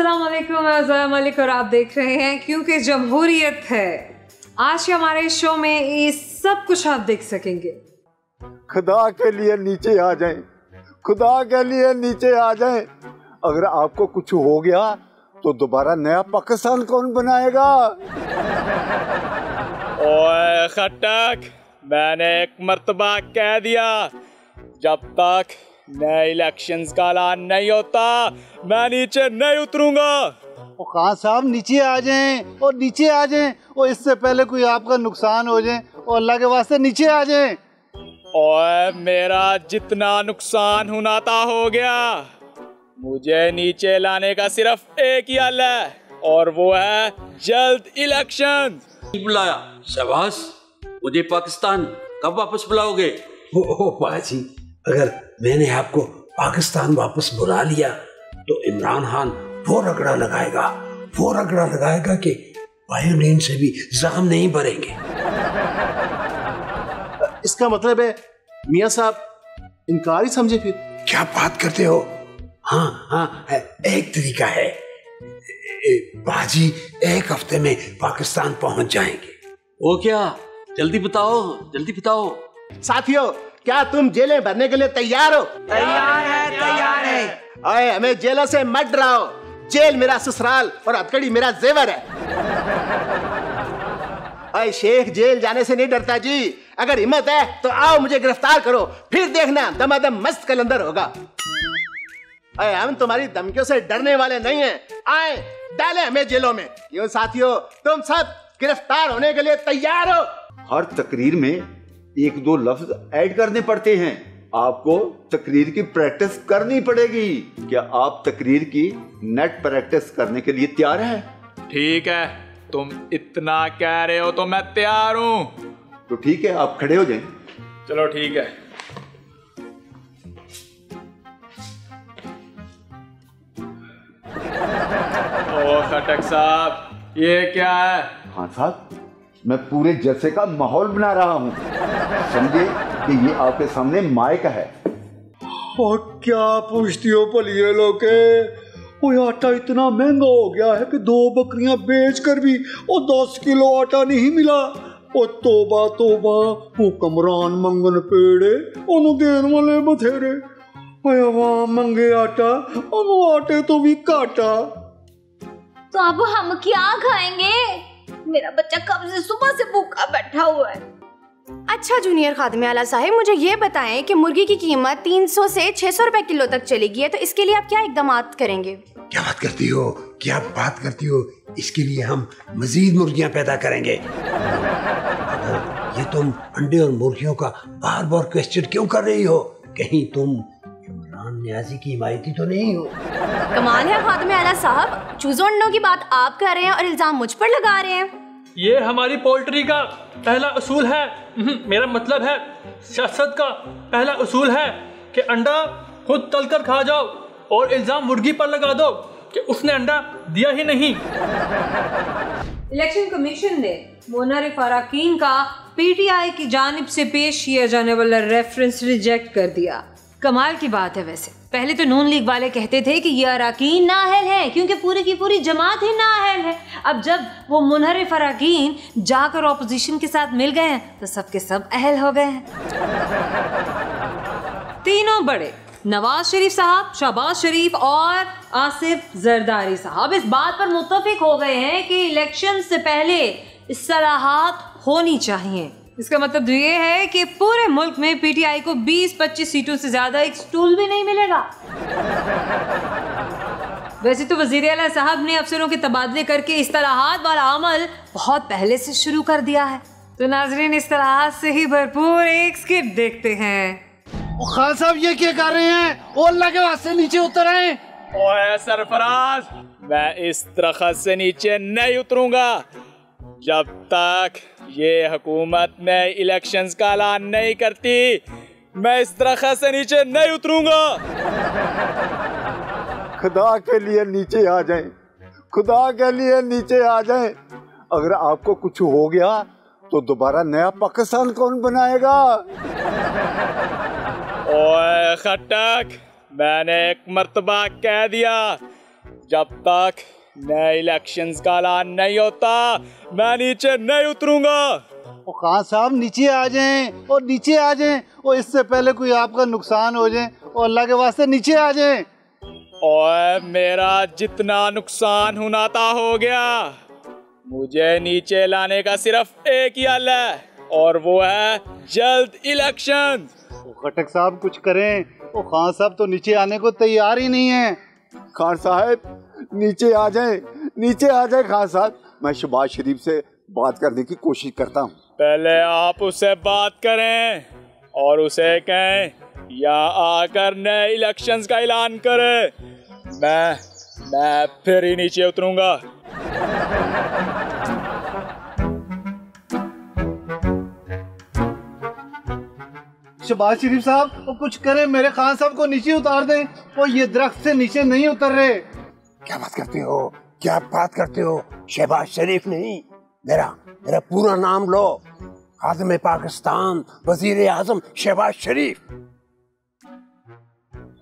अस्सलाम वालेकुम, मैं ज़रा मलिक और आप देख रहे हैं क्योंकि जमहूरियत है। आज के हमारे शो में ये सब कुछ आप देख सकेंगे। खुदा के लिए नीचे आ जाएं, खुदा के लिए नीचे आ जाएं। अगर आपको कुछ हो गया तो दोबारा नया पाकिस्तान कौन बनाएगा? ओए खटक, मैंने एक मर्तबा कह दिया, जब तक नए इलेक्शंस का ऐलान नहीं होता मैं नीचे नहीं उतरूंगा। ओ खान साहब नीचे आ जाएं और नीचे आ जाएं और इससे पहले कोई आपका नुकसान हो जाए और अल्लाह के वास्ते नीचे आ जाएं। ओए मेरा जितना नुकसान होना था हो गया, मुझे नीचे लाने का सिर्फ एक ही हल है और वो है जल्द इलेक्शन। बुलाया शाबाश, मुझे पाकिस्तान कब वापस बुलाओगे? ओ बाजी, अगर मैंने आपको पाकिस्तान वापस बुला लिया तो इमरान खान वो रगड़ा लगाएगा कि वायोलिन से भी जख्म नहीं भरेंगे। इसका मतलब है मियां साहब इनकार ही समझे फिर? क्या बात करते हो? हाँ, एक तरीका है। बाजी 1 हफ्ते में पाकिस्तान पहुंच जाएंगे। वो क्या? जल्दी बताओ। साथियों, क्या तुम जेलें भरने के लिए तैयार हो? तैयार है। अरे हमें जेलों से मत डराओ, जेल मेरा ससुराल और हथकड़ी मेरा जेवर है। अरे शेख जेल जाने से नहीं डरता जी, अगर हिम्मत है तो आओ मुझे गिरफ्तार करो, फिर देखना दमादम मस्त कलंदर होगा। अरे हम तुम्हारी धमकियों से डरने वाले नहीं हैं, आए डाले हमें जेलों में। यो साथियों, तुम सब गिरफ्तार होने के लिए तैयार हो? हर तकरीर में 1-2 लफ्ज ऐड करने पड़ते हैं। आपको तकरीर की प्रैक्टिस करनी पड़ेगी। क्या आप तकरीर की नेट प्रैक्टिस करने के लिए तैयार हैं? ठीक है, तुम इतना कह रहे हो तो मैं तैयार हूँ। तो ठीक है, आप खड़े हो जाएं। चलो ठीक है। ओ खटक साहब, ये क्या है? हाँ साहब, मैं पूरे जलसे का माहौल बना रहा हूँ, समझे कि ये आपके सामने माइक है। और क्या पूछती हो भलिए लोगे? वो आटा इतना महंगा हो गया है कि 2 बकरियां बेचकर भी वो 10 किलो आटा नहीं मिला। ओ तोबा, वो कमरान मंगन पेड़े ओनू देन वाले बथेरे। वहाँ मंगे आटा ओनू आटे तो भी काटा। तो अब हम क्या खाएंगे? मेरा बच्चा कब से सुबह से भूखा बैठा हुआ है। अच्छा जूनियर खादिम आला साहिब, मुझे ये बताएं कि मुर्गी की कीमत 300 से 600 रुपए किलो तक चली गई है, तो इसके लिए आप क्या इक़दामात करेंगे? क्या बात करती हो? इसके लिए हम मजीद मुर्गियां पैदा करेंगे। ये तुम अंडे और मुर्गियों का बार बार क्वेश्चन क्यों कर रही हो? कहीं तुम इमरान न्याजी की हिमायती तो नहीं हो? कमाल है खादिम आला साहब, चूजों अंडों की बात आप कर रहे हैं और इल्जाम मुझ पर लगा रहे हैं। ये हमारी पोल्ट्री का पहला उसूल है। मेरा मतलब है सियासत का पहला उसूल है कि अंडा खुद तलकर खा जाओ और इल्जाम मुर्गी पर लगा दो कि उसने अंडा दिया ही नहीं। इलेक्शन कमीशन ने मुनहरिफ अराकीन का पीटीआई की जानिब से पेश किया जाने वाला रेफरेंस रिजेक्ट कर दिया। कमाल की बात है। वैसे पहले तो नून लीग वाले कहते थे कि ये अराकीन नाअहल है क्योंकि पूरी की पूरी जमात ही नाअहल है। अब जब वो मुनहरिफ अराकीन जाकर ऑपोजिशन के साथ मिल गए हैं तो सबके सब अहल हो गए हैं। तीनों बड़े नवाज शरीफ साहब, शहबाज शरीफ और आसिफ जरदारी साहब इस बात पर मुत्तफिक हो गए हैं कि इलेक्शन से पहले इस्लाहात होनी चाहिए। इसका मतलब ये है कि पूरे मुल्क में पीटीआई को 20-25 सीटों से ज्यादा एक स्टूल भी नहीं मिलेगा। वैसे तो वजीर आला साहब ने अफसरों के तबादले करके इस्लाहात वाला अमल बहुत पहले से शुरू कर दिया है। तो नाजरीन, इस्लाहात से ही भरपूर एक स्किट देखते हैं। खान साहब ये क्या कर रहे हैं? ओ अल्लाह के वास्ते नीचे उतर आए। ओए सरफराज, मैं इस दरख्त से नीचे नहीं उतरूंगा जब तक ये हुकूमत नए इलेक्शंस का ऐलान नहीं करती। मैं इस दरख्त से नीचे नहीं उतरूंगा। खुदा के लिए नीचे आ जाएं, खुदा के लिए नीचे आ जाएं। अगर आपको कुछ हो गया तो दोबारा नया पाकिस्तान कौन बनाएगा? ओए खटक, मैंने एक मर्तबा कह दिया, जब तक नए इलेक्शंस का ऐलान नहीं होता मैं नीचे नहीं उतरूंगा। ओ खान साहब नीचे आ जाएं और नीचे आ जाएं और इससे पहले कोई आपका नुकसान हो जाए और अल्लाह के वास्ते नीचे आ जाएं। और मेरा जितना नुकसान होना था हो गया। मुझे नीचे लाने का सिर्फ एक ही हल है और वो है जल्द इलेक्शन। खटक साहब कुछ करें। ओ खान साहब तो नीचे आने को तैयार ही नहीं है। खान साहब नीचे आ जाएं, नीचे आ जाएं खान साहब। मैं शहबाज शरीफ से बात करने की कोशिश करता हूँ। पहले आप उससे बात करें और उसे कहें या आकर नए इलेक्शंस का ऐलान करे। मैं फिर ही नीचे उतरूंगा। शहबाज शरीफ साहब वो कुछ करें, मेरे खान साहब को नीचे उतार दें। वो ये दरख्त से नीचे नहीं उतर रहे। क्या बात करते हो, क्या बात करते हो? शहबाज शरीफ नहीं, मेरा पूरा नाम लो। खादिम पाकिस्तान वजीर आजम शहबाज शरीफ।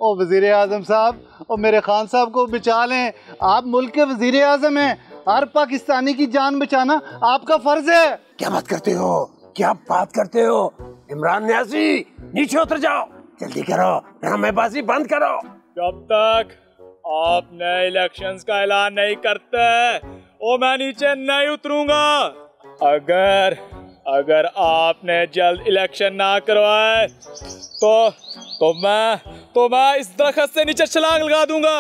ओ वजीर आजम साहब, और मेरे खान साहब को बचा लें। आप मुल्क के वजीर आजम हैं। हर पाकिस्तानी की जान बचाना आपका फर्ज है। क्या बात करते हो, क्या बात करते हो? इमरान न्याजी नीचे उतर जाओ, जल्दी करो, ड्रामेबाजी बंद करो। जब तक आप नए इलेक्शंस का ऐलान नहीं करते और मैं नीचे नहीं उतरूंगा। अगर आपने जल्द इलेक्शन ना करवाए तो मैं इस दरख्त से नीचे छलांग लगा दूंगा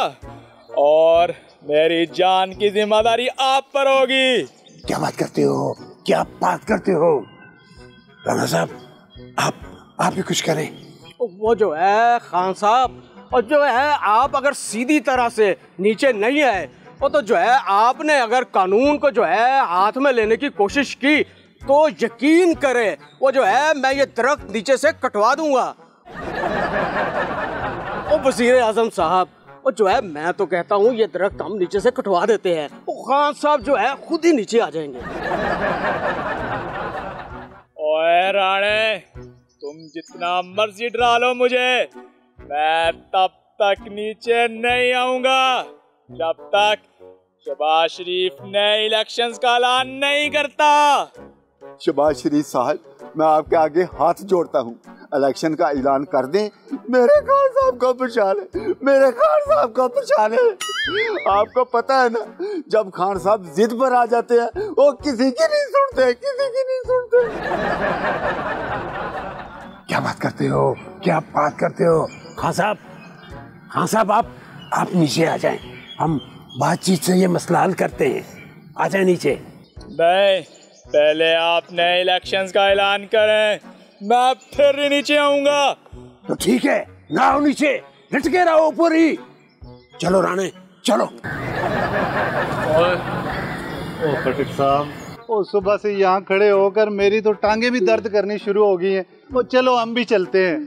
और मेरी जान की जिम्मेदारी आप पर होगी। क्या बात करते हो, क्या बात करते हो? राणा साहब आप भी कुछ करें। वो जो है खान साहब, और जो है आप अगर सीधी तरह से नीचे नहीं आए वो तो जो है आपने अगर कानून को जो है हाथ में लेने की कोशिश की तो यकीन करें वो जो है मैं ये दरख्त नीचे से कटवा दूंगा। वो वजीर आजम साहब, वो जो है मैं तो कहता हूँ ये दरख्त हम नीचे से कटवा देते हैं। वो खान साहब जो है खुद ही नीचे आ जाएंगे। ओए राणे, तुम जितना मर्जी डरा लो मुझे, मैं तब तक नीचे नहीं आऊंगा जब तक शहबाज शरीफ नए इलेक्शंस का ऐलान नहीं करता। शहबाज शरीफ साहब, मैं आपके आगे हाथ जोड़ता हूँ, इलेक्शन का ऐलान कर दें। मेरे खान साहब को बचा ले, मेरे खान साहब को बचा ले। आपको पता है ना, जब खान साहब जिद पर आ जाते हैं वो किसी की नहीं सुनते, किसी की नहीं सुनते। क्या बात करते हो, क्या बात करते हो? खान साहब आप नीचे आ जाएं। हम बातचीत से ये मसला हल करते हैं। आ जाए नीचे। नहीं, पहले आप नए इलेक्शंस का ऐलान करें, मैं फिर ही नीचे आऊंगा। तो ठीक है, ना आओ नीचे, लटके रहो ऊपर ही। चलो राणे, चलो। ओ खटक साहब, ओ सुबह से यहाँ खड़े होकर मेरी तो टांगे भी दर्द करनी शुरू हो गई हैं। वो चलो हम भी चलते हैं।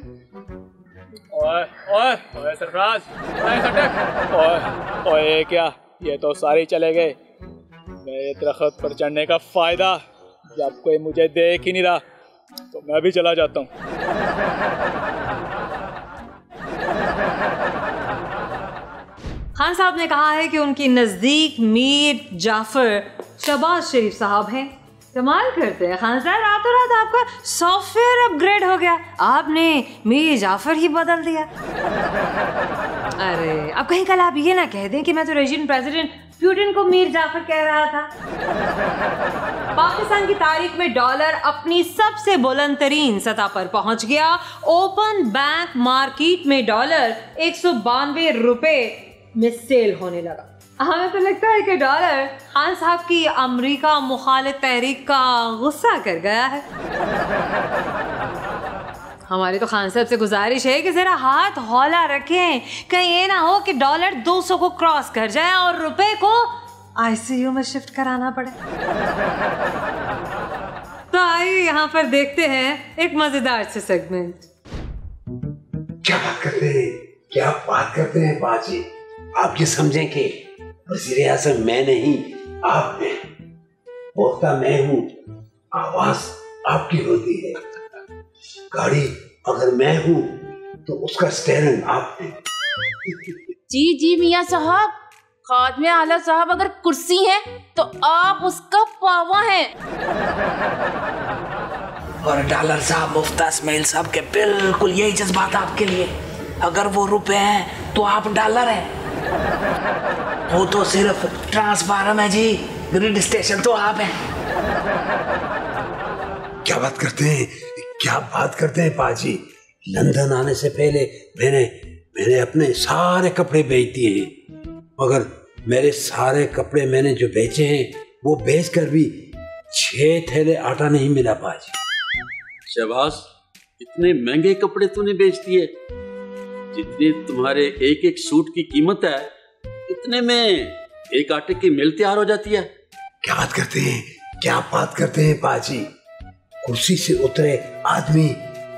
ओए सरफराज, ओए खटक, ओए क्या, ये तो सारे चले गए। नए दरख्त पर चढ़ने का फायदा जब कोई मुझे देख ही नहीं रहा तो मैं भी चला जाता हूँ। खान साहब ने कहा है कि उनके नजदीक मीर जाफर शहबाज शरीफ साहब हैं। कमाल करते हैं खान साहब, रातों रात आपका सॉफ्टवेयर अपग्रेड हो गया, आपने मीर जाफर ही बदल दिया। अरे अब कहीं कल आप ये ना कह दें कि मैं तो रशियन प्रेसिडेंट पुतिन को मीर जाफर कह रहा था। पाकिस्तान की तारीख में डॉलर अपनी सबसे बुलंद तरीन सतह पर पहुंच गया। ओपन बैंक मार्केट में डॉलर 192 रुपए में सेल होने लगा। हमें तो लगता है कि डॉलर खान साहब की अमेरिका मुखालिफ तहरीक का गुस्सा कर गया है। हमारी तो खान साहब से गुजारिश है कि जरा हाथ हौला रखें, कहीं ये ना हो कि डॉलर 200 को क्रॉस कर जाए और रुपए को आईसीयू में शिफ्ट कराना पड़े। तो आइए यहाँ पर देखते हैं एक मजेदार से सेगमेंट। क्या बात करते हैं बाजी? आप ये समझें कि वज़ीर आज़म मैं नहीं आप हैं, बोलता मैं हूँ, आवाज आपकी होती है। गाड़ी अगर मैं हूँ तो उसका स्टीयरिंग आप है। जी मियाँ साहब, खादिम आला साहब अगर कुर्सी है तो आप उसका पावा है। और डॉलर साहब, मुफ्ता इस्माइल साहब के बिल्कुल यही जज्बात आपके लिए। अगर वो रुपए हैं तो आप डॉलर हैं। वो तो सिर्फ ट्रांसफार्मर है जी, ग्रिड स्टेशन तो आप हैं। क्या बात करते हैं पाजी। लंदन आने से पहले मैंने अपने सारे कपड़े बेच दिए हैं, मगर मेरे सारे कपड़े मैंने जो बेचे हैं वो बेचकर भी 6 थैले आटा नहीं मिला पाजी। शाबाश, इतने महंगे कपड़े तूने बेच दिए। जितने तुम्हारे एक एक सूट की कीमत है, इतने में एक आटे की मिल तैयार हो जाती है। क्या बात करते हैं पाजी। कुर्सी से उतरे आदमी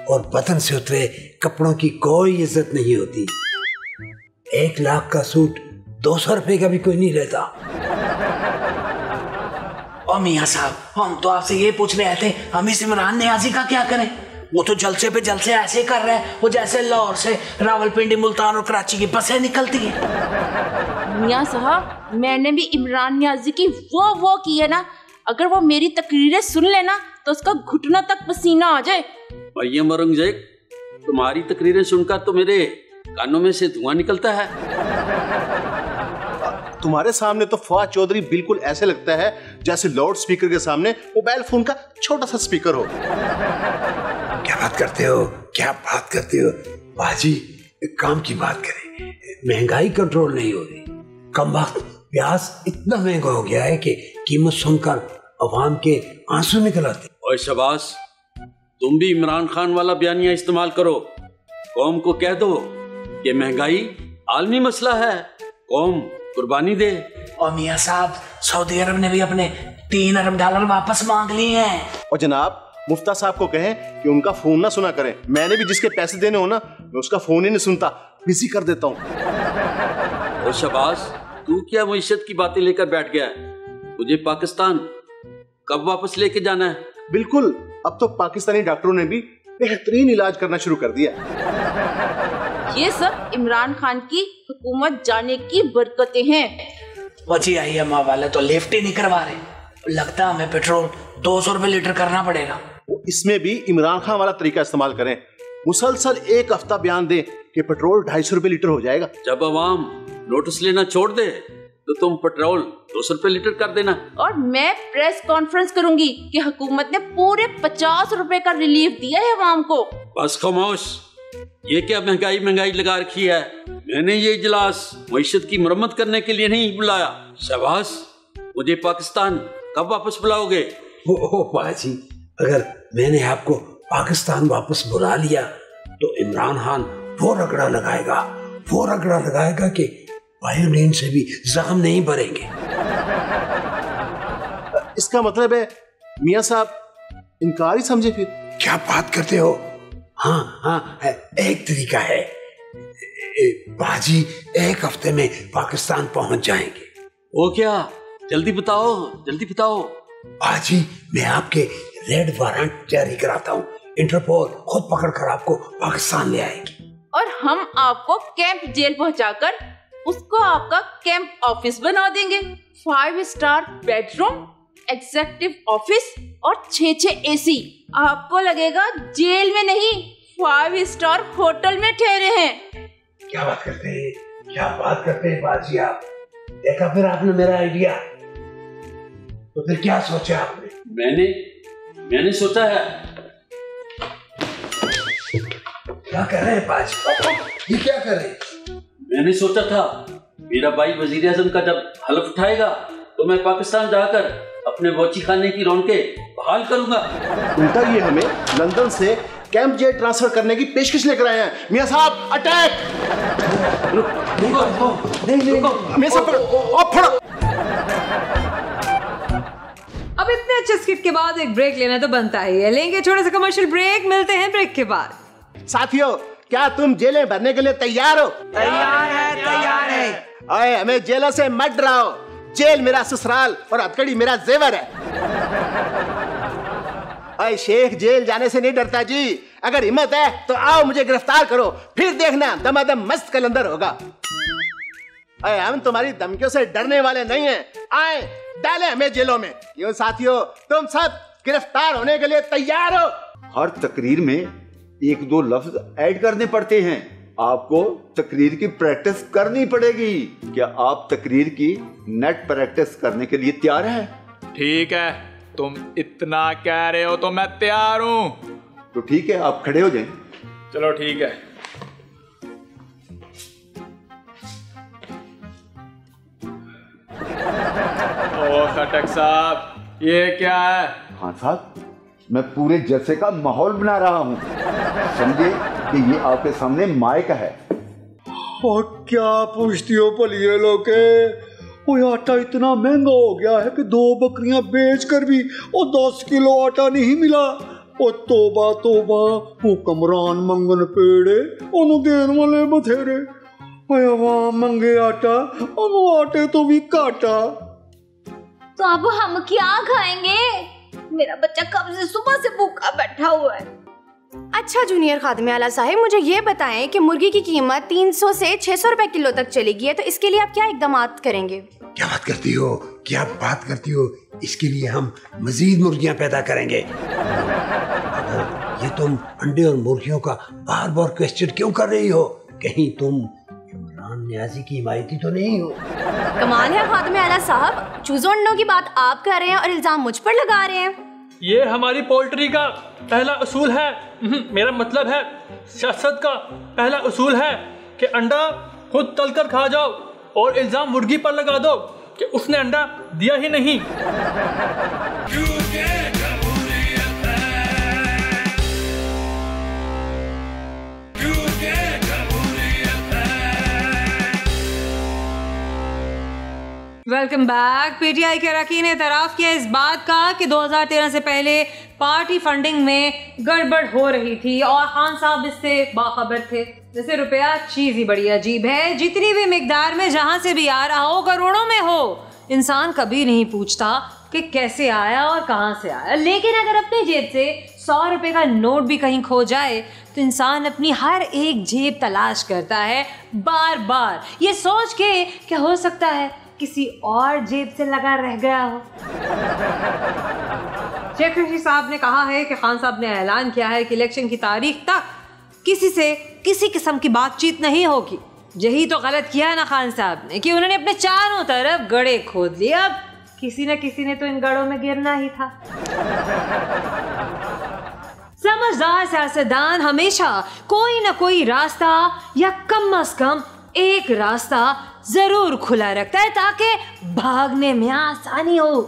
और बदन से उतरे कपड़ों की कोई इज्जत नहीं होती। 1 लाख का सूट 200 रुपए का भी कोई नहीं लेता। और मियाँ साहब, हम तो आपसे ये पूछ रहे थे, हम इस इमरान नियाजी का क्या करें? वो तो जलसे पे जलसे ऐसे कर रहे हैं, वो जैसे लाहौर से रावलपिंडी, मुल्तान और कराची की बसें निकलती हैं। मियाँ साहब, मैंने भी इमरान नियाजी की वो की है ना, अगर वो मेरी तकरीरें सुन लेना तो उसका घुटना तक पसीना आ जाए। मरियम औरंगजेब, तुम्हारी तकरीरें सुनकर तो मेरे कानों में से धुआं निकलता है। तुम्हारे सामने तो फवाद चौधरी बिल्कुल ऐसे लगता है जैसे लाउड स्पीकर के सामने मोबाइल फोन का छोटा सा स्पीकर हो। क्या बात करते हो बाजी। एक काम की बात करें, महंगाई कंट्रोल नहीं हो रही। कम वक्त प्याज इतना महंगा हो गया है कि कीमत सुनकर अवाम के आंसू निकल आते। और शाबाश, तुम भी इमरान खान वाला बयानिया इस्तेमाल करो। कौम को कह दो कि महंगाई आलमी मसला है, कौम कुर्बानी दे। और मियाँ साहब, सऊदी अरब ने भी अपने 3 अरब डॉलर वापस मांग लिए हैं। और जनाब, मुफ्ता साहब को कहें कि उनका फोन ना सुना करें। मैंने भी जिसके पैसे देने हो ना, मैं उसका फोन ही नहीं सुनता, बिजी कर देता हूँ। और शाबाश, तू क्या मईशत की बातें लेकर बैठ गया है? मुझे पाकिस्तान कब वापस लेके जाना है? बिल्कुल, अब तो पाकिस्तानी डॉक्टरों ने भी बेहतरीन इलाज करना शुरू कर दिया। ये सब इमरान खान की हुकूमत जाने की बरकतें हैं। वजी IMF वाले तो लिफ्ट ही नहीं करवा रहे। लगता है हमें पेट्रोल 200 रुपए लीटर करना पड़ेगा। इसमें भी इमरान खान वाला तरीका इस्तेमाल करें, मुसलसल 1 हफ्ता बयान दें कि पेट्रोल 250 रुपए लीटर हो जाएगा। जब अवाम नोटिस लेना छोड़ दे तो तुम पेट्रोल 200 रुपए लीटर कर देना। और मैं प्रेस कॉन्फ्रेंस करूंगी कि हुकूमत ने पूरे 50 रुपए का रिलीफ दिया है अवाम को। बस खामोश, ये क्या महंगाई लगा रखी है? मैंने ये इजलास मईशत की मरम्मत करने के लिए नहीं बुलाया। शाबाश, मुझे पाकिस्तान कब वापस बुलाओगे? ओ बाजी, अगर मैंने आपको पाकिस्तान वापस बुला लिया तो इमरान खान वो रगड़ा लगाएगा कि वायोलिन से भी जख्म नहीं भरेंगे। इसका मतलब है मियाँ साहब इनकार ही समझे फिर। क्या बात करते हो? हाँ, एक तरीका है बाजी, 1 हफ्ते में पाकिस्तान पहुंच जाएंगे। वो क्या? जल्दी बताओ। बाजी, मैं आपके रेड वारंट जारी कराता हूँ। इंटरपोल खुद पकड़कर आपको पाकिस्तान ले आएगी। और हम आपको कैंप जेल पहुंचाकर उसको आपका कैंप ऑफिस बना देंगे। 5 स्टार बेडरूम, एग्जीक्यूटिव ऑफिस और 6 AC। आपको लगेगा जेल में नहीं, 5 स्टार होटल में ठहरे हैं। क्या बात करते हैं बाजी आप? देखा फिर आपने मेरा आइडिया? तो फिर क्या सोचा आपने? मैंने सोचा है। क्या कर रहे हैं बाजी? ये क्या कर रहे हैं? मैंने सोचा था मेरा भाई वजीर आजम का जब हलफ उठाएगा तो मैं पाकिस्तान जाकर अपने वोची खाने की रौनकें बहाल करूंगा। उल्टा ये हमें लंदन से कैंप जेट ट्रांसफर करने की पेशकश लेकर आए हैं। मियाँ साहब, अटैक! अब इतने अच्छे स्किट के बाद एक ब्रेक लेना तो बनता ही है। लेंगे छोटे से कमर्शियल ब्रेक, मिलते हैं ब्रेक के बाद। साथियों, क्या तुम जेलें भरने के लिए तैयार हो? तैयार है। अरे हमें जेलों से मत डराओ। जेल मेरा ससुराल और हथकड़ी मेरा जेवर है। अरे शेख जेल जाने से नहीं डरता जी। अगर हिम्मत है तो आओ मुझे गिरफ्तार करो, फिर देखना दमादम मस्त कलंदर होगा। अरे हम तुम्हारी धमकियों से डरने वाले नहीं हैं। आए डाले हमें जेलों में। क्यों साथियों, तुम सब गिरफ्तार होने के लिए तैयार हो? हर तकरीर में एक दो लफ्ज ऐड करने पड़ते हैं। आपको तकरीर की प्रैक्टिस करनी पड़ेगी। क्या आप तकरीर की नेट प्रैक्टिस करने के लिए तैयार हैं? ठीक है, तुम इतना कह रहे हो तो मैं तैयार हूँ। तो ठीक है, आप खड़े हो जाएं। चलो ठीक है। ओ खटक साहब, ये क्या है? हाँ साहब, मैं पूरे जलसे का माहौल बना रहा हूँ। समझे कि ये आपके सामने माइक है। और क्या पूछती हो भलिए लोके, वो आटा इतना महंगा हो गया है कि 2 बकरियां बेचकर भी वो 10 किलो आटा नहीं मिला। ओ तोबा तोबा, वो कमरान मंगन पेड़े ओनू देन वाले बथेरे। वहाँ मंगे आटा ओनू आटे तो भी काटा। तो अब हम क्या खाएंगे? मेरा बच्चा कब से सुबह से भूखा बैठा हुआ है। अच्छा जूनियर खादिम आला साहिब, मुझे ये बताएं कि मुर्गी की कीमत 300 से 600 रुपए किलो तक चली गई है, तो इसके लिए आप क्या इकदामात करेंगे? क्या बात करती हो, क्या बात करती हो? इसके लिए हम मजीद मुर्गियां पैदा करेंगे। ये तुम अंडे और मुर्गियों का बार बार क्वेश्चन क्यों कर रही हो? कहीं तुम इमरान न्याजी की हिमायती तो नहीं हो? कमाल है खादिम आला साहब, चूजों अंडों की बात आप कर रहे हैं और इल्जाम मुझ पर लगा रहे हैं। ये हमारी पोल्ट्री का पहला उसूल है। मेरा मतलब है सियासत का पहला उसूल है कि अंडा खुद तलकर खा जाओ और इल्जाम मुर्गी पर लगा दो कि उसने अंडा दिया ही नहीं। Welcome back. पीटीआई के अरकान ने एतराफ़ किया इस बात का कि 2013 से पहले पार्टी फंडिंग में गड़बड़ हो रही थी और खान साहब इससे बाखबर थे। जैसे रुपया चीज़ ही बड़ी अजीब है, जितनी भी मिकदार में जहाँ से भी आ रहा हो, करोड़ों में हो, इंसान कभी नहीं पूछता कि कैसे आया और कहाँ से आया। लेकिन अगर अपनी जेब से 100 रुपये का नोट भी कहीं खो जाए तो इंसान अपनी हर एक जेब तलाश करता है बार बार, ये सोच के क्या हो सकता है किसी और जेब से लगा रह गया हो। शेख रशीद साहब ने कहा है कि खान साहब ने ऐलान किया है कि इलेक्शन की तारीख तक किसी से किसी किस्म की बातचीत नहीं होगी। यही तो गलत किया है ना खान साहब ने कि उन्होंने अपने चारों तरफ गड्ढे खोद लिए। अब किसी न किसी ने तो इन गड्ढों में गिरना ही था। समझदार सियासतदान हमेशा कोई ना कोई रास्ता या कम से कम एक रास्ता जरूर खुला रखता है ताकि भागने में आसानी हो।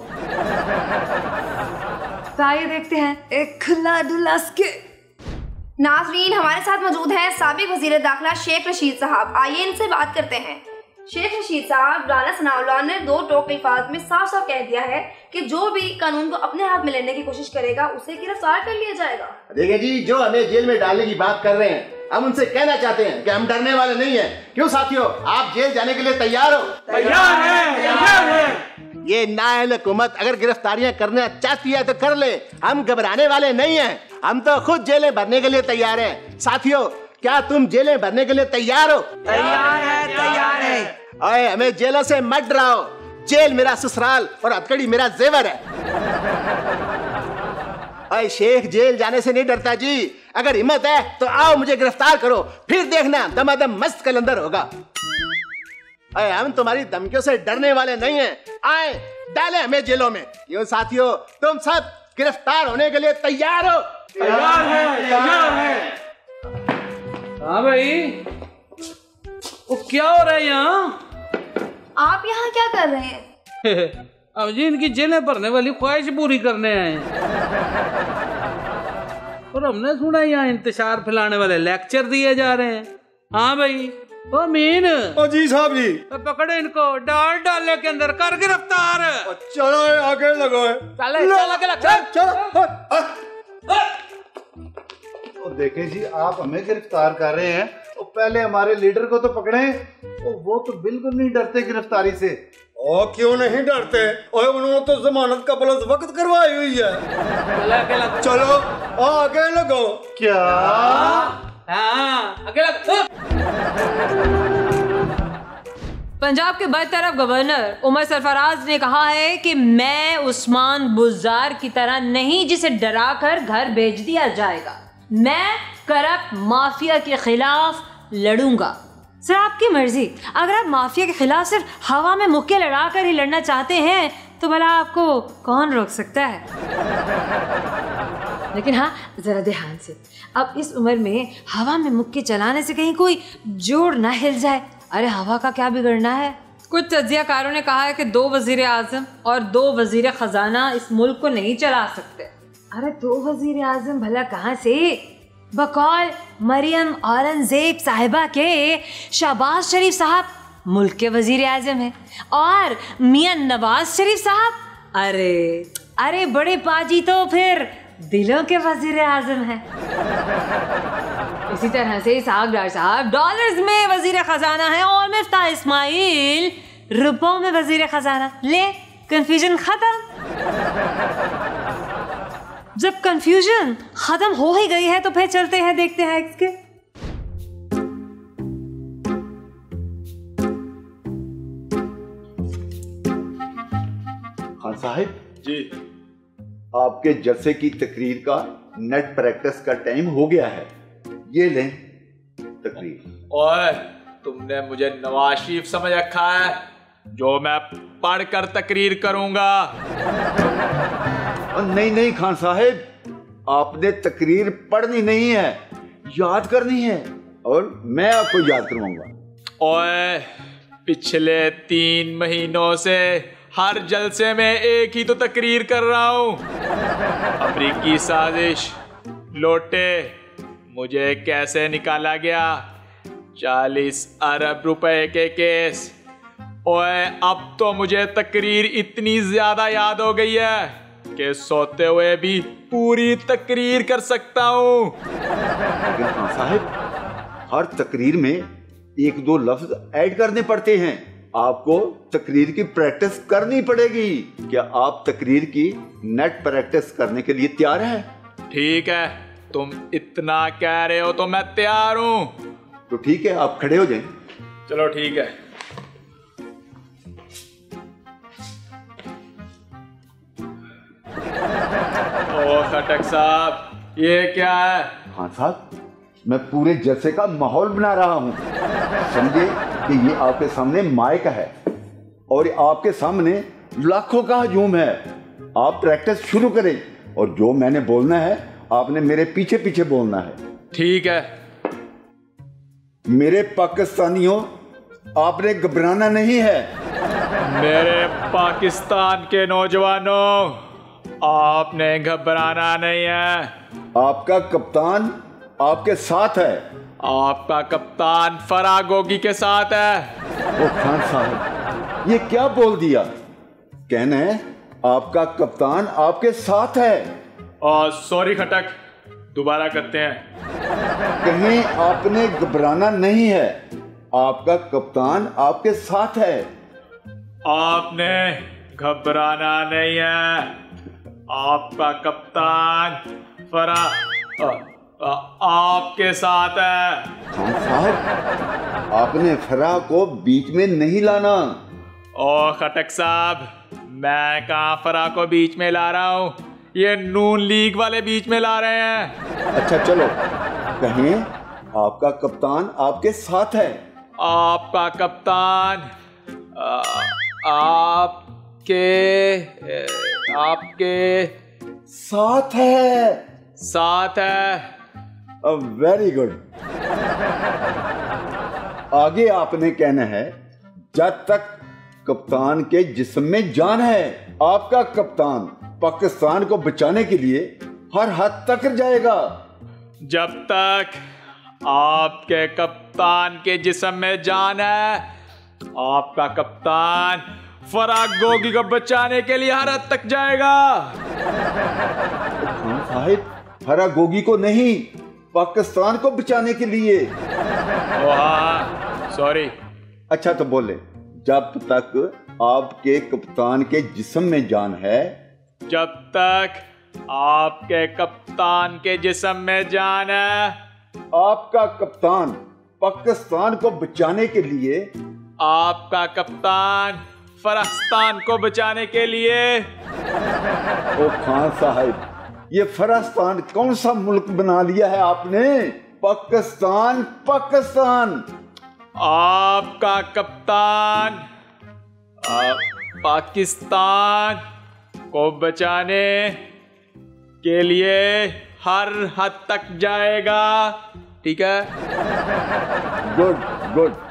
तो आइए देखते हैं एक खुला डुलस के। नाजरीन, हमारे साथ मौजूद है साबिक वजीर दाखिला शेख रशीद साहब। आइए इनसे बात करते हैं। शेख रशीद साहब, राना सनाउल्लाह ने 2 टोक अल्फाज में साफ साफ कह दिया है कि जो भी कानून को अपने हाथ में लेने की कोशिश करेगा उसे गिरफ्तार कर लिया जाएगा। देखिए जी, जो हमें जेल में डालने की बात कर रहे हैं, हम उनसे कहना चाहते हैं कि हम डरने वाले नहीं हैं। क्यों साथियों, आप जेल जाने के लिए तैयार हो? तैयार हैं। ये नाअहल हुकूमत अगर गिरफ्तारियां करना चाहती है तो कर ले, हम घबराने वाले नहीं हैं। हम तो खुद जेलें भरने के लिए तैयार हैं। साथियों, क्या तुम जेलें भरने के लिए तैयार हो? तैयार है, तैयार है। अरे हमें जेलों से मत डराओ। जेल मेरा ससुराल और हथकड़ी मेरा जेवर है। अरे शेख जेल जाने से नहीं डरता जी। अगर हिम्मत है तो आओ मुझे गिरफ्तार करो, फिर देखना दमादम मस्त कलंदर होगा। अरे हम तुम्हारी धमकियों से डरने वाले नहीं हैं। आए डाले हमें जेलों में। क्यों साथियों, तुम सब गिरफ्तार होने के लिए तैयार हो? तैयार है, तैयार है। हाँ भाई, वो क्या हो रहा है यहाँ? आप यहाँ क्या कर रहे हैं? अब जी इनकी जेलें भरने वाली ख्वाहिश पूरी करने आए हैं। और हमने सुना यहाँ इंतशार फैलाने वाले लेक्चर दिए जा रहे हैं। हाँ भाई, ओ मीन। जी साहब जी। तो पकड़े इनको, डाल डाले के अंदर कर गिरफ्तार। चलो आगे लगो। चलो। तो देखें जी, आप हमें गिरफ्तार कर रहे हैं, तो पहले हमारे लीडर को तो पकड़े। वो तो बिल्कुल नहीं डरते गिरफ्तारी से। और क्यों नहीं डरते? और उन्होंने तो जमानत का बलस वक्त करवाई हुई है। चलो आगे लगो। क्या? हाँ, आगे लगो। पंजाब के बरतरफ गवर्नर उमर सरफराज ने कहा है कि मैं उस्मान बुज़ार की तरह नहीं जिसे डरा कर घर भेज दिया जाएगा। मैं करप्ट माफिया के खिलाफ लड़ूंगा। सर आपकी मर्जी, अगर आप माफिया के खिलाफ सिर्फ हवा में मुक्के लड़ा कर ही लड़ना चाहते हैं तो भला आपको कौन रोक सकता है। लेकिन हाँ, जरा ध्यान से, अब इस उम्र में हवा में मुक्के चलाने से कहीं कोई जोड़ ना हिल जाए। अरे हवा का क्या बिगड़ना है। कुछ तज्जियाकारों ने कहा है कि 2 वजीर आजम और 2 वजीर खजाना इस मुल्क को नहीं चला सकते। अरे 2 वजीर आजम भला कहाँ से? बकौल मरियम औरंगजेब साहिबा के शहबाज शरीफ साहब मुल्क के वजीर आजम हैं और मियां नवाज शरीफ साहब अरे बड़े पाजी तो फिर दिलों के वजीर आजम हैं। इसी तरह से इसहाक डार साहब डॉलर्स में वजीर खजाना है और मिफ्ता इस्माइल रुपयों में वजीर खजाना। ले, कंफ्यूजन खत्म। जब कंफ्यूजन खत्म हो ही गई है तो फिर चलते हैं, देखते हैं इसके। खान साहिब जी, आपके जलसे की तकरीर का नेट प्रैक्टिस का टाइम हो गया है। ये लें तकरीर। और तुमने मुझे नवाज शरीफ समझ रखा है जो मैं पढ़कर तकरीर करूंगा? नहीं खान साहिब, आपने तकरीर पढ़नी नहीं है, याद करनी है और मैं आपको याद करवाऊंगा। और पिछले 3 महीनों से हर जलसे में एक ही तो तकरीर कर रहा हूं। अमरीकी साजिश, लोटे, मुझे कैसे निकाला गया, 40 अरब रुपए के केस। और अब तो मुझे तकरीर इतनी ज्यादा याद हो गई है कि सोते हुए भी पूरी तकरीर कर सकता हूं। लेकिन खान साहिब, हर तकरीर में 1-2 लफ्ज ऐड करने पड़ते हैं। आपको तकरीर की प्रैक्टिस करनी पड़ेगी। क्या आप तकरीर की नेट प्रैक्टिस करने के लिए तैयार हैं? ठीक है, तुम इतना कह रहे हो तो मैं तैयार हूं। तो ठीक है, आप खड़े हो जाएं। चलो ठीक है। ओ खटक साहब, ये क्या है? हाँ साहब, मैं पूरे जलसे का माहौल बना रहा हूँ। समझे कि ये आपके सामने माइक है और आपके सामने लाखों का हजूम है। आप प्रैक्टिस शुरू करें और जो मैंने बोलना है आपने मेरे पीछे पीछे बोलना है। ठीक है। मेरे पाकिस्तानियों, आपने घबराना नहीं है। मेरे पाकिस्तान के नौजवानों, आपने घबराना नहीं है। आपका कप्तान आपके साथ है। आपका कप्तान फरागोगी के साथ है। ओ खान साहब, ये क्या बोल दिया? कहना है आपका कप्तान आपके साथ है। सॉरी खटक, दोबारा करते हैं। कहीं आपने घबराना नहीं है। आपका कप्तान आपके साथ है। आपने घबराना नहीं है। आपका कप्तान आपके साथ है। खान साहब, आपने फरा को बीच में नहीं लाना। ओ खटक साहब, मैं कहाँ फरा को बीच में ला रहा हूँ, ये नून लीग वाले बीच में ला रहे हैं। अच्छा चलो, कहें आपका कप्तान आपके साथ है। आपका कप्तान आपके साथ है। साथ है। Very good. आगे आपने कहना है, जब तक कप्तान के जिस्म में जान है। आपका कप्तान पाकिस्तान को बचाने के लिए हर हद तक जाएगा। जब तक आपके कप्तान के जिस्म में जान है, आपका कप्तान फरागोगी को बचाने के लिए हर हद तक जाएगा। खान साहिब, फरागोगी को नहीं, पाकिस्तान को बचाने के लिए। हाँ, सॉरी। अच्छा तो बोले, जब तक आपके कप्तान के जिस्म में जान है। जब तक आपके कप्तान के जिस्म में जान है। आपका कप्तान पाकिस्तान को बचाने के लिए आपका कप्तान फरस्तान को बचाने के लिए। ओ खान साहब, ये फरस्तान कौन सा मुल्क बना लिया है आपने? पाकिस्तान, पाकिस्तान। आपका कप्तान पाकिस्तान को बचाने के लिए हर हद तक जाएगा, ठीक है? Good good.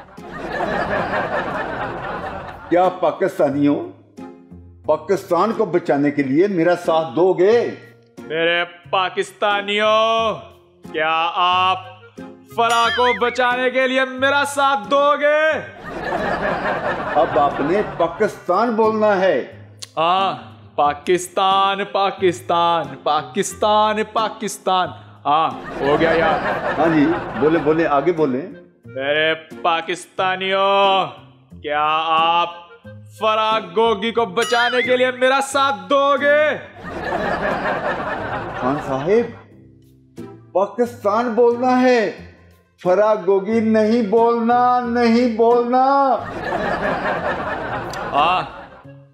क्या पाकिस्तानियों, पाकिस्तान को बचाने के लिए मेरा साथ दोगे? मेरे पाकिस्तानियों, क्या आप फरा को बचाने के लिए मेरा साथ दोगे? अब आपने पाकिस्तान बोलना है। हाँ, पाकिस्तान पाकिस्तान पाकिस्तान पाकिस्तान। हाँ, हो गया यार। हाँ जी, बोले बोले, आगे बोले। मेरे पाकिस्तानियों, क्या आप फरा गोगी को बचाने के लिए मेरा साथ दोगे? खान साहिब, पाकिस्तान बोलना है, फरा गोगी नहीं बोलना, नहीं बोलना। हाँ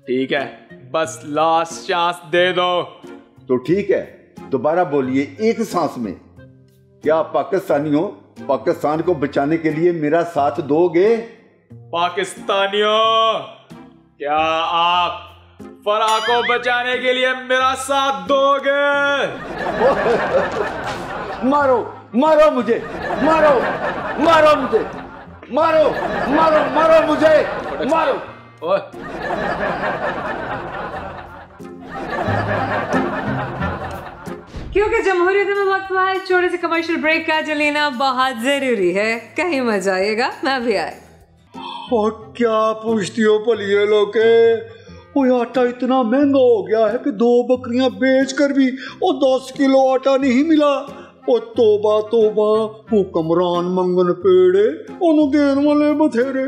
ठीक है, बस लास्ट चांस दे दो। तो ठीक है, दोबारा बोलिए एक सांस में। क्या पाकिस्तानियों, पाकिस्तान को बचाने के लिए मेरा साथ दोगे? पाकिस्तानियों, क्या आप फरा को बचाने के लिए मेरा साथ दोगे? मारो मारो मुझे, मारो मारो मुझे, मारो मारो मारो मुझे, मारो। क्योंकि जमहूरियत में वक्त हुआ है छोटे से कमर्शियल ब्रेक का, जो लेना बहुत जरूरी है। कहीं मजा आएगा, मैं भी आए। और क्या पूछती हो पलिए लोके, वो आटा इतना महंगा हो गया है कि 2 बकरियां बेचकर भी वो 10 किलो आटा नहीं मिला। ओ तोबा तोबा, वो कमरान मंगन पेड़े ओनू देन वाले बथेरे।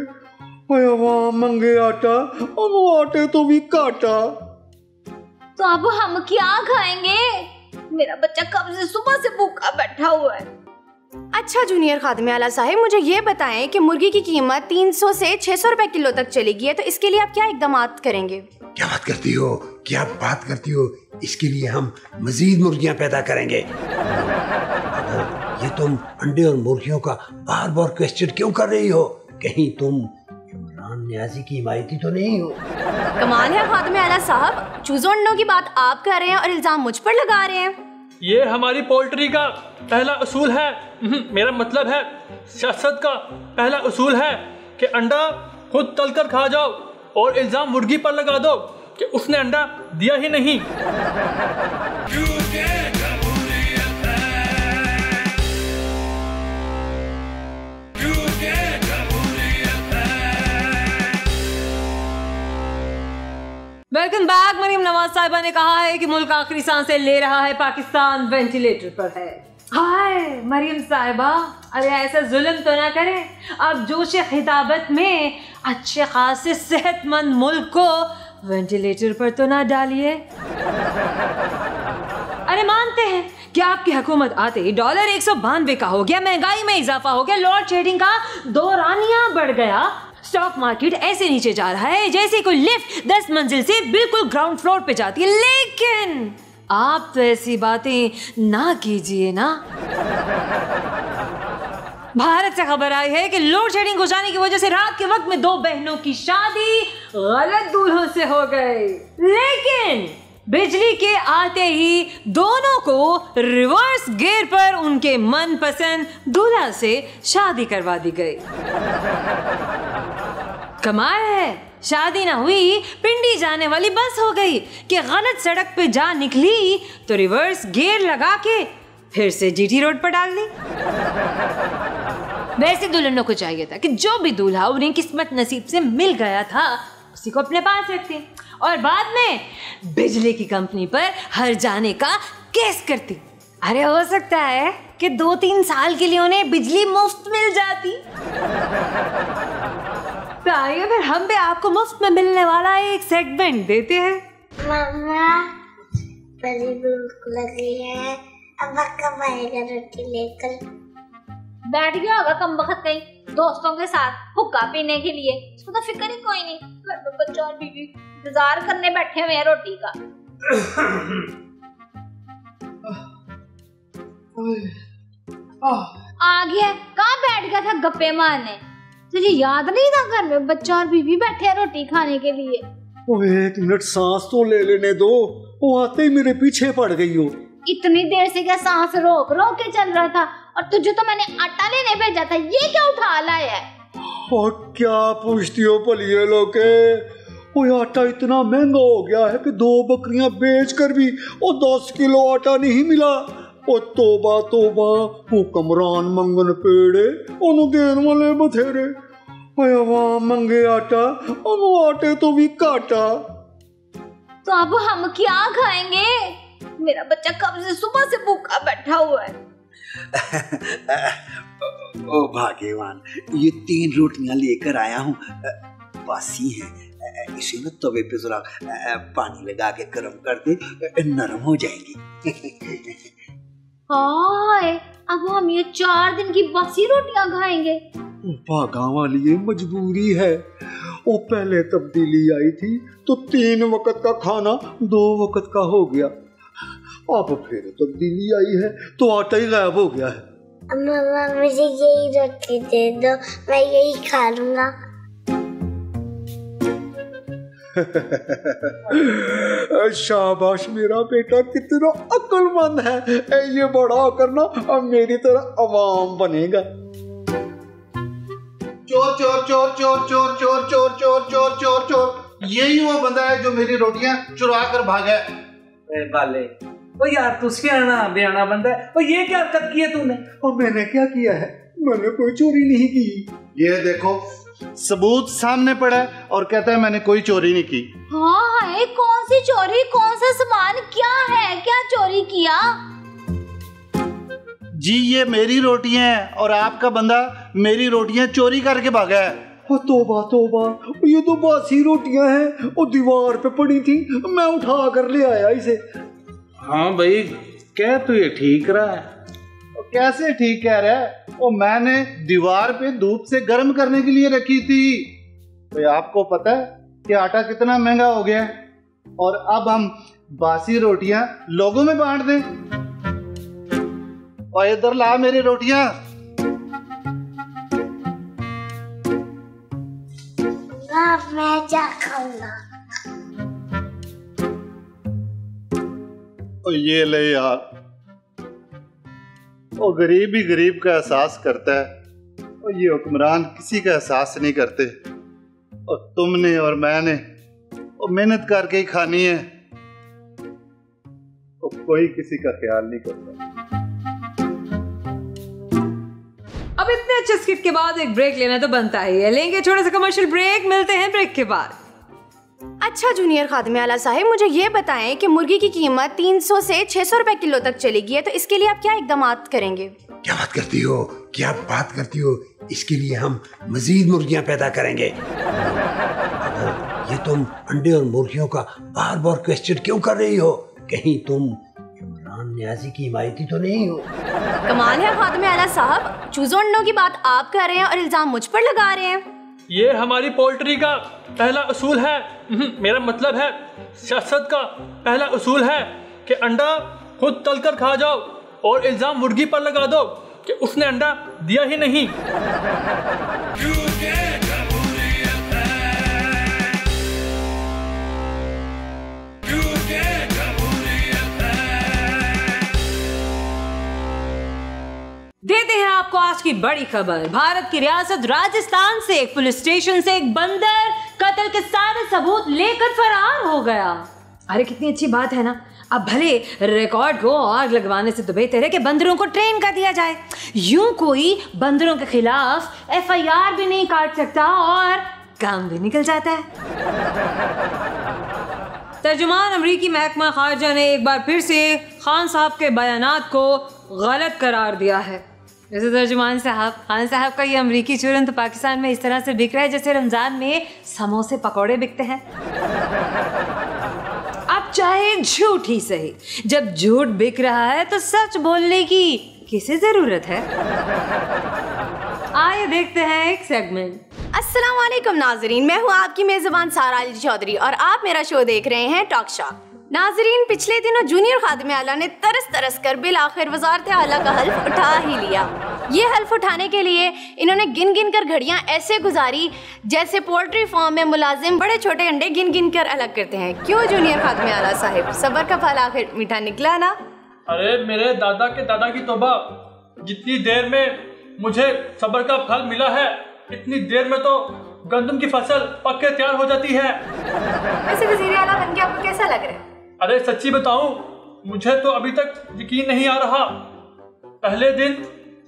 वहाँ मंगे आटा, ओनू आटे तो भी काटा। तो अब हम क्या खाएंगे? मेरा बच्चा कब से सुबह से भूखा बैठा हुआ है। अच्छा जूनियर खादिम आला साहिब, मुझे ये बताएं कि मुर्गी की कीमत 300 से 600 रुपए किलो तक चली गई है, तो इसके लिए आप क्या इकदामात करेंगे? क्या बात करती हो, क्या बात करती हो? इसके लिए हम मजीद मुर्गियां पैदा करेंगे। ये तुम अंडे और मुर्गियों का बार बार क्वेश्चन क्यों कर रही हो? कहीं तुम इमरान नियाजी की हिमायती तो नहीं हो? कमाल है खादिम आला साहब, चूजों अंडों की बात आप कर रहे हैं और इल्जाम मुझ पर लगा रहे हैं। ये हमारी पोल्ट्री का पहला उसूल है। मेरा मतलब है सियासत का पहला उसूल है कि अंडा खुद तलकर खा जाओ और इल्जाम मुर्गी पर लगा दो कि उसने अंडा दिया ही नहीं। Welcome back. मरीम नवाज साहिबा ने कहा है कि मुल्क आखिरी सांसें ले रहा है, पाकिस्तान वेंटिलेटर पर है। हाय मरीम साहिबा, अरे ऐसा जुल्म तो ना करें। अब जोश खिताबत में अच्छे खासे सेहतमंद मुल्क को वेंटिलेटर पर तो ना डालिए। अरे मानते हैं कि आपकी हुकूमत आते ही डॉलर 192 का हो गया, महंगाई में इजाफा हो गया, लोड शेडिंग का दौरानिया बढ़ गया, स्टॉक मार्केट ऐसे नीचे जा रहा है जैसे कोई लिफ्ट 10 मंजिल से बिल्कुल ग्राउंड फ्लोर पे जाती है। लेकिन आप तो ऐसी बातें ना कीजिए ना। भारत से खबर आई है कि लोड शेडिंग हो जाने की वजह से रात के वक्त में 2 बहनों की शादी गलत दूल्हों से हो गई, लेकिन बिजली के आते ही दोनों को रिवर्स गियर पर उनके मनपसंद दूल्हा से शादी करवा दी गई। कमाल है, शादी ना हुई, पिंडी जाने वाली बस हो गई कि गलत सड़क पे जा निकली तो रिवर्स गियर लगा के फिर से जीटी रोड पर डाल दी। वैसे दुल्हनों को चाहिए था कि जो भी दूल्हा उन्हें किस्मत नसीब से मिल गया था उसी को अपने पास रखती और बाद में बिजली की कंपनी पर हर जाने का केस करती। अरे हो सकता है कि 2-3 साल के लिए उन्हें बिजली मुफ्त मिल जाती। तो आइए फिर हम भी आपको मुफ्त में मिलने वाला एक सेगमेंट देते हैं। मम्मा बड़ी भूख लगी है, अब कब आएगा रोटी लेकर? बैठ गया होगा कम वक्त कहीं। दोस्तों के साथ हुक्का पीने के लिए। उसको तो फिक्र ही कोई नहीं, घर में बच्चा और बीवी इंतजार करने बैठे हुए हैं रोटी का। आ गया, कहाँ बैठ गया था गप्पे मारने? तुझे याद नहीं था घर में बच्चा और बीवी बैठे हैं रोटी खाने के लिए? ओए 1 मिनट सांस तो ले लेने दो, वो आते ही मेरे पीछे पड़ गई हो। इतनी देर से क्या सांस रोक रोक के चल रहा था? और तुझे तो मैंने आटा लेने भेजा था, ये क्या उठा लाया है? और क्या पूछती हो भलिए लोके, वो आटा इतना महंगा हो गया है कि 2 बकरियां बेचकर भी वो 10 किलो आटा नहीं मिला। ओ तोबा तोबा, वो कमरान मंगन पेड़े ओनू देन वाले बथेरे, वहाँ मंगे आटा ओनू आटे तो भी काटा। तो अब हम क्या खाएंगे? मेरा बच्चा कब से सुबह से भूखा बैठा हुआ है। ओ भाग्यवान, ये 3 रोटियां लेकर आया हूँ, बासी हैं, इसे ना तवे पे जरा पानी लगा के गर्म कर दे, नरम हो जाएंगी। हाय, अब हम ये 4 दिन की बासी रोटियां खाएंगे? भागा वाली ये मजबूरी है। वो पहले तब्दीली आई थी तो 3 वक्त का खाना 2 वक्त का हो गया, अब फिर तब्दीली आई है तो आटा ही गायब हो गया है। मम्मा मुझे यही रोटी दे दो, मैं यही खा लूंगा। शाबाश मेरा बेटा, कितना अक्लमंद है। ये बड़ा होकर ना अब मेरी तरह अवाम बनेगा। चोर चोर चोर चोर चोर चोर चोर चोर चोर चोर चोर, यही वो बंदा है जो मेरी रोटियां चुरा कर भागा है। बाले, ओ यार तू सियाना बयाना बंदा है, ओ ये क्या हरकत की है तूने? और मैंने क्या किया है? मैंने कोई चोरी नहीं की। ये देखो सबूत सामने पड़ा है और कहता है मैंने कोई चोरी नहीं की। हाँ है, कौन सी चोरी? कौन सा सामान? क्या है? क्या चोरी किया? जी ये मेरी रोटियां हैं और आपका बंदा मेरी रोटियां चोरी करके भागा है। तोबा तोबा, ये तो बासी रोटियां हैं, वो दीवार पे पड़ी थी, मैं उठा कर ले आया इसे। हाँ भाई, क्या तू ये ठीक रहा है? कैसे ठीक कह रहा है? वो मैंने दीवार पे धूप से गर्म करने के लिए रखी थी। तो आपको पता है कि आटा कितना महंगा हो गया है और अब हम बासी रोटियां लोगों में बांट दें? और इधर ला मेरी रोटियां। मैं क्या खाऊंगा? ये ले यार, वो गरीब ही गरीब का एहसास करता है और ये हुक्मरान किसी का एहसास नहीं करते। और तुमने और मैंने वो मेहनत करके ही खानी है, तो कोई किसी का ख्याल नहीं करता। अब इतने अच्छे स्किट के बाद एक ब्रेक लेना तो बनता ही है। लेंगे छोटा सा कमर्शियल ब्रेक, मिलते हैं ब्रेक के बाद। अच्छा जूनियर खादिम आला साहिब, मुझे ये बताएं कि मुर्गी की कीमत 300 से 600 रुपए किलो तक चली गई है, तो इसके लिए आप क्या इक़दामात करेंगे? क्या बात करती हो, क्या बात करती हो? इसके लिए हम मजीद मुर्गियां पैदा करेंगे। ये तुम अंडे और मुर्गियों का बार बार क्वेश्चन क्यों कर रही हो? कहीं तुम इमरान न्याजी की हिमायती तो नहीं हो? कमाल है खादिम आला साहब, चूज़ों अंडों की बात आप कर रहे हैं और इल्जाम मुझ पर लगा रहे हैं। ये हमारी पोल्ट्री का पहला उसूल है। मेरा मतलब है सियासत का पहला उसूल है कि अंडा खुद तलकर खा जाओ और इल्जाम मुर्गी पर लगा दो कि उसने अंडा दिया ही नहीं। देते हैं आपको आज की बड़ी खबर। भारत की रियासत राजस्थान से एक पुलिस स्टेशन से एक बंदर कत्ल के सारे सबूत लेकर फरार हो गया। अरे कितनी अच्छी बात है ना। अब भले रिकॉर्ड को आग लगवाने से तो बेहतर है कि बंदरों को ट्रेन कर दिया जाए। यूं कोई बंदरों के खिलाफ FIR भी नहीं काट सकता और काम भी निकल जाता है। तर्जुमान अमरीकी महकमा खारजा ने एक बार फिर से खान साहब के बयानात को गलत करार दिया है। जैसे तर्जुमान साहब, खान साहब का ये अमरीकी चूरन तो पाकिस्तान में इस तरह से बिक रहा है जैसे रमजान में समोसे पकौड़े बिकते हैं। अब चाहे झूठ ही सही, जब झूठ बिक रहा है तो सच बोलने की किसे जरूरत है। आइए देखते हैं एक सेगमेंट। अस्सलाम वालेकुम नाजरीन, मैं हूँ आपकी मेजबान सारा अली चौधरी और आप मेरा शो देख रहे हैं टॉक शॉक। नाजरीन, पिछले दिनों जूनियर खादिम आला ने तरस कर बिल आखिर वजारत आला का हल्फ उठा ही लिया। ये हल्फ उठाने के लिए इन्होंने गिन कर घड़ियां ऐसे गुजारी जैसे पोल्ट्री फार्म में मुलाजिम बड़े छोटे अंडे गिन कर अलग करते हैं। क्यों जूनियर खादिम आला साहिब, सबर का फल आखिर मीठा निकला ना? अरे मेरे दादा के दादा की तौबा, जितनी देर में मुझे सबर का फल मिला है इतनी देर में तो गंदम की फसल पक के तैयार हो जाती है। वैसे वज़ीर आला बनके आपको कैसा लग रहा है? अरे सच्ची बताऊं, मुझे तो अभी तक यकीन नहीं आ रहा। पहले दिन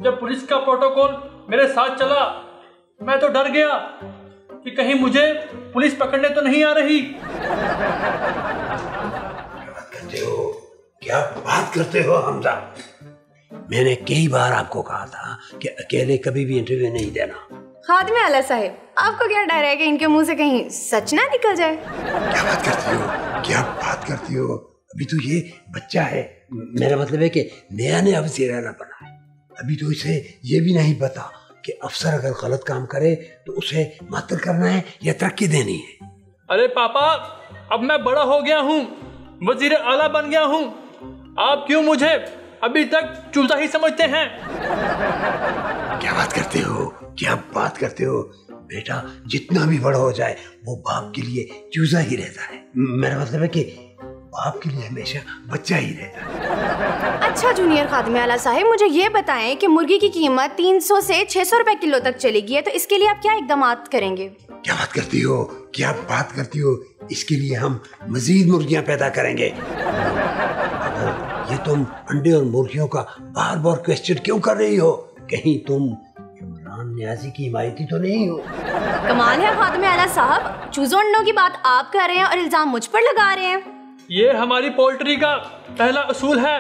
जब पुलिस का प्रोटोकॉल मेरे साथ चला, मैं तो डर गया कि कहीं मुझे पुलिस पकड़ने तो नहीं आ रही। क्या बात करते हो हमजा? मैंने कई बार आपको कहा था कि अकेले कभी भी इंटरव्यू नहीं देना। खादिम आला साहिब, आपको क्या डर है कि इनके मुंह से कहीं सच ना निकल जाए? क्या बात करती हो, क्या बात करती हो? अभी तो ये बच्चा है, मेरा मतलब है कि नया वज़ीर आला बना है। अभी तो इसे ये भी नहीं पता कि अफसर अगर गलत काम करे तो उसे मअतल करना है या तरक्की देनी है। अरे पापा, अब मैं बड़ा हो गया हूँ, वज़ीर आला बन गया हूँ। आप क्यों मुझे अभी तक चूजा ही समझते हैं? क्या बात करते हो, क्या बात करते हो? बेटा जितना भी बड़ा हो जाए वो बाप के लिए चूजा ही रहता है। मेरा मतलब है कि बाप के लिए हमेशा बच्चा ही रहता है। अच्छा जूनियर खादिम आला साहिब, मुझे ये बताएं कि मुर्गी की कीमत 300 से 600 रुपए किलो तक चलेगी है, तो इसके लिए आप क्या इक़दामात करेंगे? क्या बात करती हो, क्या बात करती हो? इसके लिए हम मजीद मुर्गियां पैदा करेंगे। ये तुम अंडे और मुर्गियों का बार बार क्वेश्चन क्यों कर रही हो? कहीं तुम इमरान नियाजी की हिमायती तो नहीं हो? कमाल है खादिम आला साहब, चूजों अंडों की बात आप कर रहे हैं और इल्जाम मुझ पर लगा रहे हैं। ये हमारी पोल्ट्री का पहला उसूल है।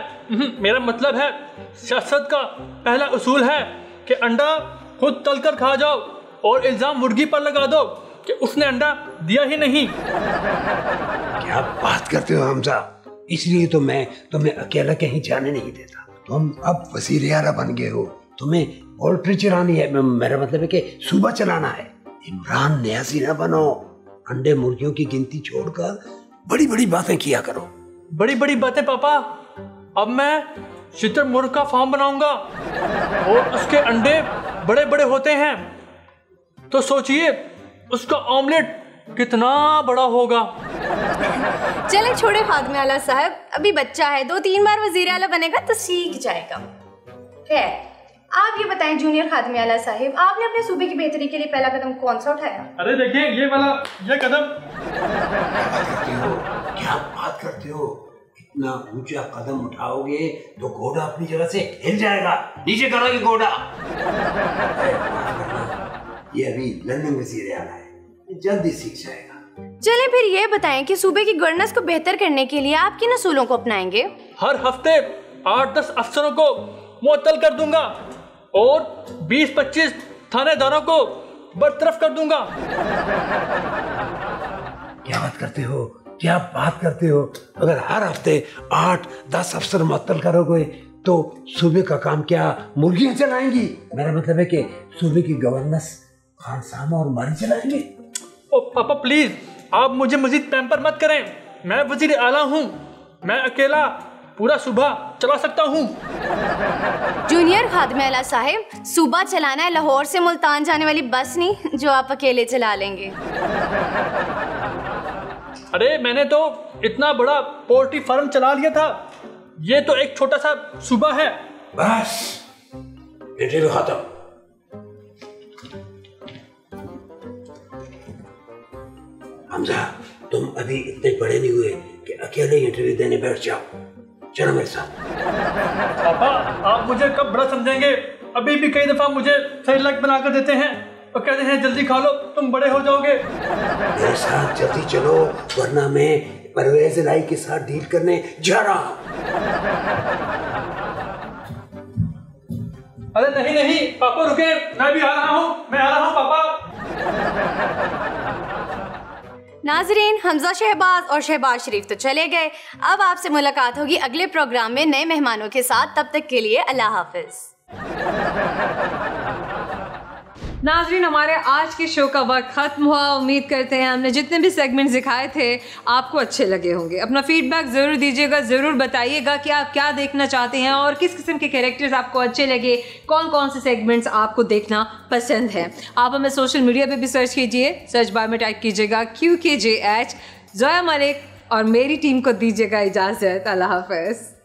मेरा मतलब है सियासत का पहला उसूल है कि अंडा खुद तल कर खा जाओ और इल्जाम मुर्गी पर लगा दो कि उसने अंडा दिया ही नहीं। क्या बात करते हो हमजा? इसलिए तो मैं तुम्हें अकेला कहीं जाने नहीं देता। तुम अब वज़ीर आला बन गए हो, तुम्हें पोल्ट्री चलानी है, मेरा मतलब है कि सूबा चलाना है। इमरान नियाजी ना बनो, अंडे मुर्गियों की गिनती छोड़कर बड़ी बड़ी बातें किया करो। बड़ी बड़ी बातें पापा? अब मैं शुतुरमुर्ग का फार्म बनाऊंगा और उसके अंडे बड़े बड़े होते हैं, तो सोचिए उसका ऑमलेट कितना बड़ा होगा। चले छोड़े खादिम आला साहब, अभी बच्चा है, 2-3 बार वज़ीर आला बनेगा तो सीख जाएगा। खैर, आप ये बताएं जूनियर खादिम आला साहिब, आपने अपने सूबे की बेहतरी के लिए पहला कदम कौन सा उठाया? अरे देखिए ये वाला, ये कदम। क्या बात करते हो? इतना ऊंचा कदम उठाओगे तो घोड़ा अपनी जगह से हिल जाएगा। नीचे करो ये घोड़ा। ये अभी लंदन वज़ीर आला है, जल्दी सीख जाएगा। चले फिर ये बताएं कि सूबे की गवर्नेंस को बेहतर करने के लिए आप किन असूलों को अपनाएंगे? हर हफ्ते 8-10 अफसरों को मुअत्तल कर दूंगा और 20-25 थानेदारों को बरतरफ कर दूंगा। क्या बात करते हो, क्या बात करते हो? अगर हर हफ्ते 8-10 अफसर मुअत्तल करोगे तो सूबे का काम क्या मुर्गियां चलाएंगी? मेरा मतलब है कि सूबे की गवर्नेंस खान साहब और मारी चलाएंगे। ओ पापा प्लीज, आप मुझे मजीद पैम्पर मत करें। मैं वज़ीर आला हूँ, मैं अकेला पूरा सूबा चला सकता हूँ। जूनियर खादिम आला साहिब, सूबा चलाना है लाहौर से मुल्तान जाने वाली बस नहीं जो आप अकेले चला लेंगे। अरे मैंने तो इतना बड़ा पोल्ट्री फार्म चला लिया था, ये तो एक छोटा सा सूबा है। बस इंटरव्यू खत्म। हमजा, तुम अभी इतने बड़े नहीं हुए कि अकेले इंटरव्यू देने बैठ जाओ। चलो मेरे साथ। पापा आप मुझे कब बड़ा समझेंगे? अभी भी कई दफा मुझे सही लग बना कर देते हैं और कहते हैं जल्दी खा लो, तुम बड़े हो जाओगे। मेरे साथ जल्दी चलो, वरना मैं परवेज इलाही के साथ डील करने जा रहा हूँ। अरे नहीं नहीं पापा रुके, मैं भी आ रहा हूँ, मैं आ रहा हूँ पापा। नाजरीन, हमजा शहबाज और शहबाज शरीफ तो चले गए। अब आपसे मुलाकात होगी अगले प्रोग्राम में नए मेहमानों के साथ। तब तक के लिए अल्लाह हाफिज। नाज़रीन, हमारे आज के शो का वक्त ख़त्म हुआ। उम्मीद करते हैं हमने जितने भी सेगमेंट्स दिखाए थे आपको अच्छे लगे होंगे। अपना फीडबैक ज़रूर दीजिएगा, ज़रूर बताइएगा कि आप क्या देखना चाहते हैं और किस किस्म के कैरेक्टर्स आपको अच्छे लगे, कौन कौन से सेगमेंट्स आपको देखना पसंद है। आप हमें सोशल मीडिया पे भी सर्च कीजिए, सर्च बार में टाइप कीजिएगा QKJH। ज़ोया मलिक और मेरी टीम को दीजिएगा इजाज़त। अल्लाह हाफ़िज़।